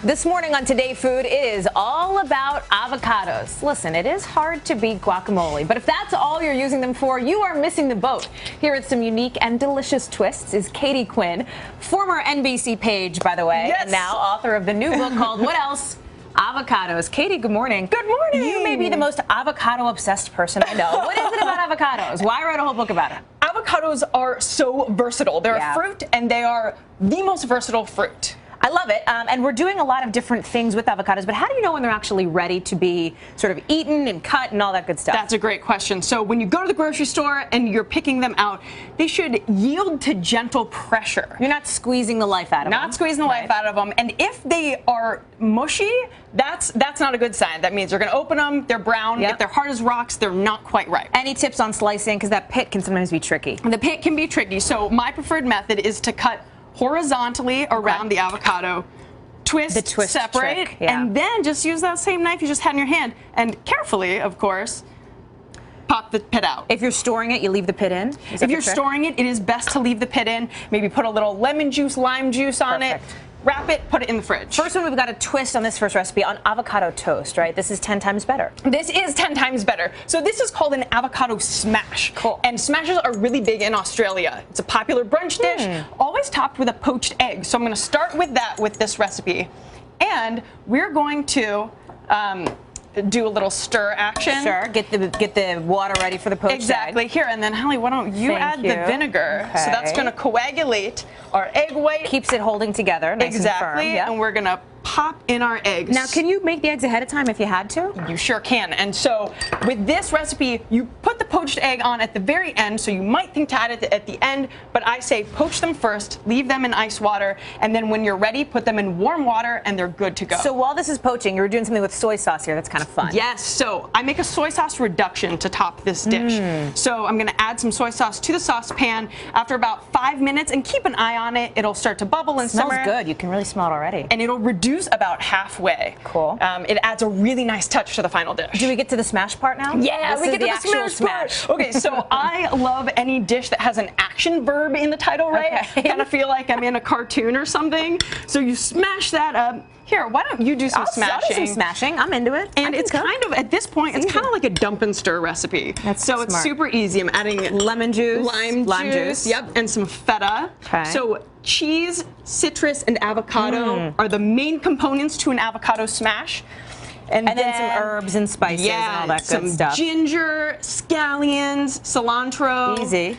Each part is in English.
This morning on Today Food, it is all about avocados. Listen, it is hard to beat guacamole, but if that's all you're using them for, you are missing the boat. Here at some unique and delicious twists is Katie Quinn, former NBC page, by the way, and now author of the new book called What Else? Avocados. Katie, good morning. Good morning. You may be the most avocado-obsessed person I know. What is it about avocados? Why write a whole book about it? Avocados are so versatile. They're a fruit, and they are the most versatile fruit. I love it, and we're doing a lot of different things with avocados, but how do you know when they're actually ready to be sort of eaten and cut and all that good stuff? That's a great question. So when you go to the grocery store and you're picking them out, they should yield to gentle pressure. You're not squeezing the life out of them. Not squeezing the life out of them. And if they are mushy, that's not a good sign. That means you're going to open them, they're brown. If they're hard as rocks, they're not quite ripe. Any tips on slicing? Because that pit can sometimes be tricky. The pit can be tricky. So my preferred method is to cut horizontally around the avocado, twist, separate, and then just use that same knife you just had in your hand, and carefully, of course, pop the pit out. If you're storing it, you leave the pit in? If you're storing it, it is best to leave the pit in. Maybe put a little lemon juice, lime juice on it. Wrap it, put it in the fridge. First one, we've got a twist on this first recipe on avocado toast, right? This is 10 times better. This is 10 times better. So this is called an avocado smash. Cool. And smashes are really big in Australia. It's a popular brunch dish, always topped with a poached egg. So I'm going to start with that with this recipe. And we're going to do a little stir action. Sure, get the water ready for the poached egg. Exactly. Here, and then Holly, why don't you add the vinegar? So that's going to coagulate our egg white. Keeps it holding together, nice and firm. And we're going to pop in our eggs. Now, can you make the eggs ahead of time if you had to? You sure can. And so with this recipe, you put the poached egg on at the very end, so you might think to add it at the end, but I say poach them first, leave them in ice water, and then when you're ready, put them in warm water, and they're good to go. So while this is poaching, you're doing something with soy sauce here that's kind of fun. Yes, so I make a soy sauce reduction to top this dish. So I'm going to add some soy sauce to the saucepan after about 5 minutes, and keep an eye on it. It'll start to bubble and simmer. Smells good. You can really smell it already. And it'll reduce about halfway. Cool. It adds a really nice touch to the final dish. Do we get to the smash part now? Yeah, we get to the actual smash. Okay, so I love any dish that has an action verb in the title, right? I kind of feel like I'm in a cartoon or something. So you smash that up. Here, why don't you do some smashing? I'll do some smashing. I'm into it. And it's kind of, at this point, it's kind of like a dump and stir recipe. That's so it's super easy. I'm adding lemon juice, lime juice, and some feta. So cheese, citrus, and avocado are the main components to an avocado smash. And then some herbs and spices and all that good stuff. Some ginger, scallions, cilantro. Easy.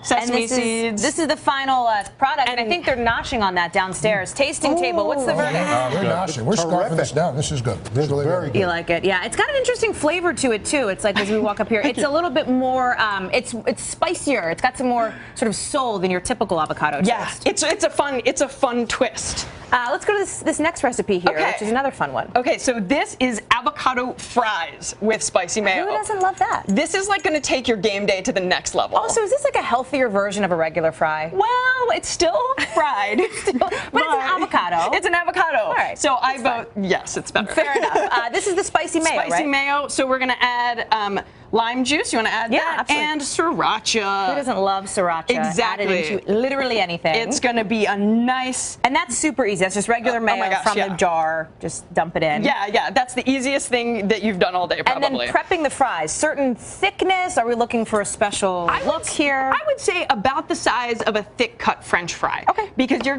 Sesame seeds. This is the final product, and I think they're noshing on that downstairs. Tasting table, what's the verdict? We're noshing. We're scarfing this down. This is good. This is very good. You like it? Yeah, it's got an interesting flavor to it too. It's like as we walk up here, it's a little bit more. It's spicier. It's got some more sort of soul than your typical avocado toast. Yeah, it's a fun twist. Let's go to this next recipe here, which is another fun one. Okay, so this is avocado fries with spicy mayo. Who doesn't love that? This is like going to take your game day to the next level. Also, is this like a healthier version of a regular fry? Well, it's still fried. but it's an avocado. It's an avocado. All right. So I vote yes, it's better. Fair enough. This is the spicy mayo, right? Spicy mayo. So we're going to add lime juice. You want to add that? Absolutely. And sriracha. Who doesn't love sriracha? Exactly. Added into literally anything. It's going to be a nice... And that's super easy. That's just regular mayo from the jar. Just dump it in. Yeah. That's the easiest thing that you've done all day, probably. And then prepping the fries. Certain thickness? Are we looking for a special look here? I would say about the size of a thick-cut French fry. Okay. Because you're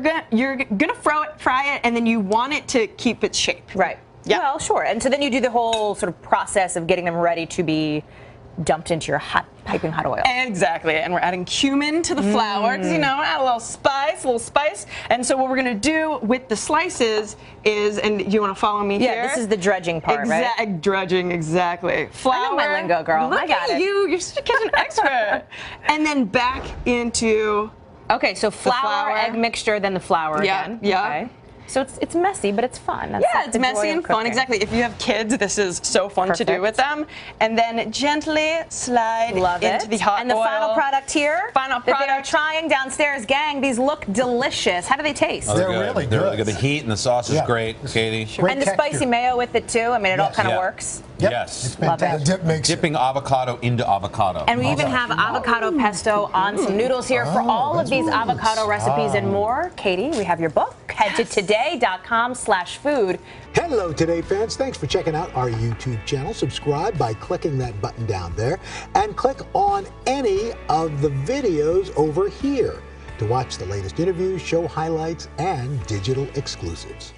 gonna fry it, and then you want it to keep its shape. Right. Yeah. Well, sure. And so then you do the whole sort of process of getting them ready to be dumped into your piping hot oil. Exactly, and we're adding cumin to the flour, because add a little spice, And so what we're gonna do with the slices is, and you wanna follow me here? Yeah, this is the dredging part, right? Dredging, exactly. Flour. I know my lingo, girl. Look I got at you, you're such an expert. And then back into so flour, egg mixture, then the flour again. Yeah. Okay. So it's messy, but it's fun. That's it's messy and fun. Exactly. If you have kids, this is so fun to do with them. And then gently slide into the hot oil. And the final product here. Final product. That they are trying downstairs. Gang, these look delicious. How do they taste? They're really good. The heat and the sauce is great, Katie. And the spicy mayo with it too. I mean, it all kind of works. Yep. Yes. It's fantastic. The dip makes dipping avocado into avocado. And we even have avocado pesto on some noodles here. For all of these avocado recipes and more, Katie, we have your book. Head to Today. today.com/food. Hello, Today fans. Thanks for checking out our YouTube channel. Subscribe by clicking that button down there and click on any of the videos over here to watch the latest interviews, show highlights, and digital exclusives.